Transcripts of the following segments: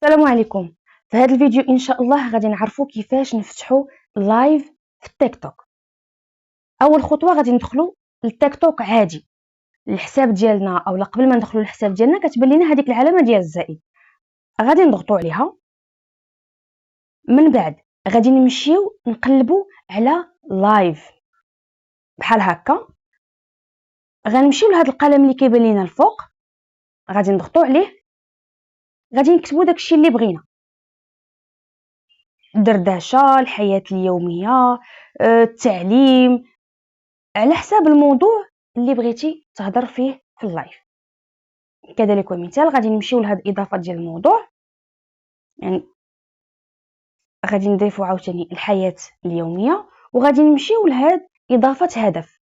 السلام عليكم. في هذا الفيديو ان شاء الله غادي نعرفوا كيفاش نفتحوا لايف في التيك توك. اول خطوه غادي ندخلوا للتيك توك عادي، الحساب ديالنا اولا قبل ما ندخلوا للحساب ديالنا كتبان لنا هذيك العلامه ديال الزائد، غادي نضغطوا عليها. من بعد غادي نمشيو نقلبوا على لايف بحال هكا، غنمشيو لهذا القلم اللي كيبان لنا الفوق، غادي نضغطوا عليه، غادي نكتبوا داكشي اللي بغينا، دردشه، الحياه اليوميه، التعليم، على حساب الموضوع اللي بغيتي تهضر فيه في اللايف. كذلك ومثال غادي نمشيو لهاد الاضافه ديال الموضوع، يعني غادي نضيفوا عاوتاني الحياه اليوميه، وغادي نمشيو لهاد اضافه هدف.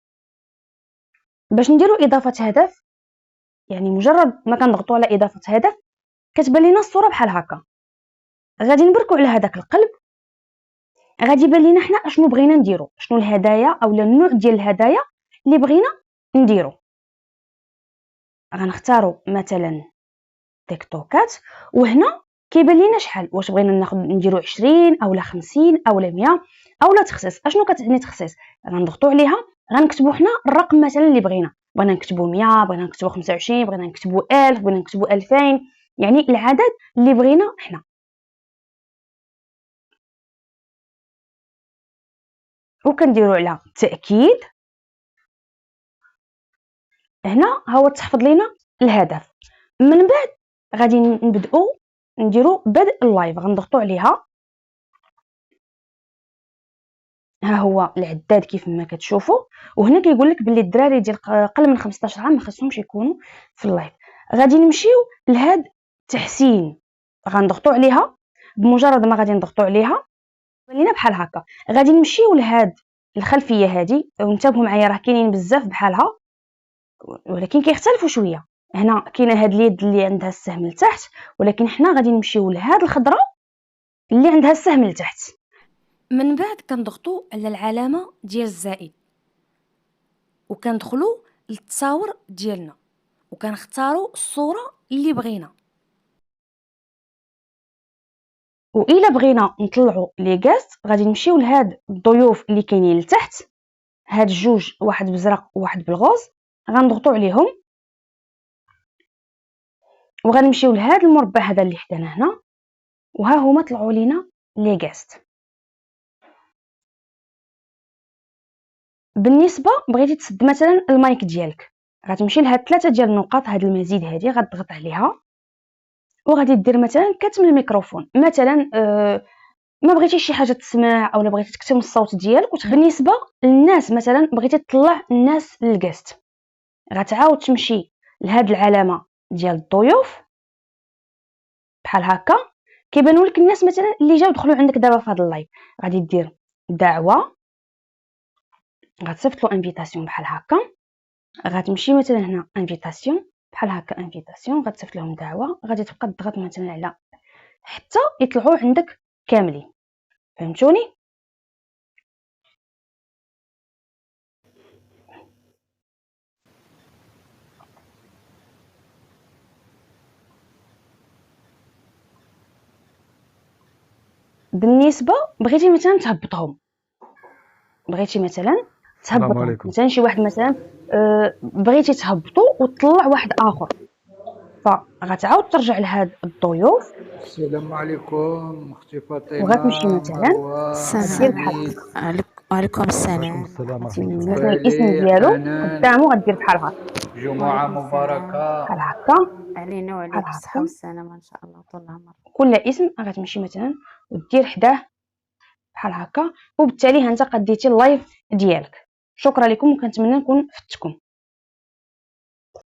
باش نديروا اضافه هدف يعني مجرد ما كنضغطوا على اضافه هدف كتبان لنا الصوره بحال هكا، غادي نبركوا على هذاك القلب، غادي يبان لنا حنا اشنو بغينا نديرو، شنو الهدايا اولا النوع ديال الهدايا اللي بغينا نديرو. غنختاروا مثلا تيك توكات، وهنا كيبان لينا شحال، واش بغينا ناخذ نديرو 20 اولا 50 اولا 100 اولا تخصيص. اشنو كتعني تخصيص؟ غنضغطوا عليها، غنكتبوا حنا الرقم مثلا اللي بغينا نكتبوا 100، بغينا نكتبوا 25، بغينا نكتبوا 1000، بغينا نكتبوا 2000، يعني العدد اللي بغينا حنا. وكنديروا على تاكيد. هنا هو تحفظ لينا الهدف. من بعد غادي نبداو نديرو بدء اللايف، غنضغطوا عليها، ها هو العداد كيف ما كتشوفوا، وهنا كيقول لك باللي الدراري ديال اقل من 15 عام ما خصهمش يكونوا في اللايف. غادي نمشيو لهاد التحسين، غنضغطوا عليها. بمجرد ما غادي نضغطوا عليها ولينا بحال هكا، غادي نمشيو لهاد الخلفيه هذه، وانتبهوا معايا راه كاينين بزاف بحالها ولكن كيختلفوا شويه. هنا كاينه هاد اليد اللي عندها السهم لتحت، ولكن حنا غادي نمشيو لهاد الخضره اللي عندها السهم لتحت. من بعد كنضغطوا على العلامه ديال الزائد، وكندخلوا للتصاور ديالنا، وكنختاروا الصوره اللي بغينا. والا بغينا نطلعوا لي غاست غادي نمشيو لهاد الضيوف اللي كاينين لتحت، هاد الجوج، واحد بزرق وواحد بالغوز، غنضغطوا عليهم وغنمشيو لهاد المربع هذا اللي حدانا هنا، وها هما طلعوا لينا لي غاست. بالنسبه بغيتي تسد مثلا المايك ديالك، غتمشي لهاد 3 ديال النقاط، هاد المزيد هذه غتضغط عليها، وغادي دير مثلا كتم الميكروفون مثلا. ما بغيتيش شي حاجه تسمع اولا بغيتي تكتم الصوت ديالك. بالنسبه للناس مثلا بغيتي تطلع الناس للكاست، غتعاود تمشي لهاد العلامه ديال الضيوف بحال هكا، كيبانوا لك الناس مثلا اللي جاو دخلوا عندك دابا في هذا اللايف. غادي دير دعوه، غتصيفط له انفيتاسيون بحال هكا، غتمشي مثلا هنا انفيتاسيون بحال هكا، انفيتاسيون غتصيفط لهم دعوه، غادي تبقى تضغط مثلا على حتى يطلعوا عندك كاملين. فهمتوني؟ بالنسبه بغيتي مثلا تهبطهم، مثلا شي واحد مثلا بغيتي تهبطو وتطلع واحد اخر، فغتعاود ترجع لهاد الضيوف. السلام عليكم اختي فاطمه، وغتمشي مثلا غدير بحال السلام هكا، وعليكم السلام مثلا الاسم ديالو قدامه غدير بحال هكا، جمعه مباركه بحال هكا، علينا بحال وعليك بالصحة هكا. والسلامة إن شاء الله طول العمر. كل اسم غتمشي مثلا ودير حداه بحال هكا، وبالتالي انت قديتي اللايف ديالك. شكرا لكم وكنتمنى نكون فتكم.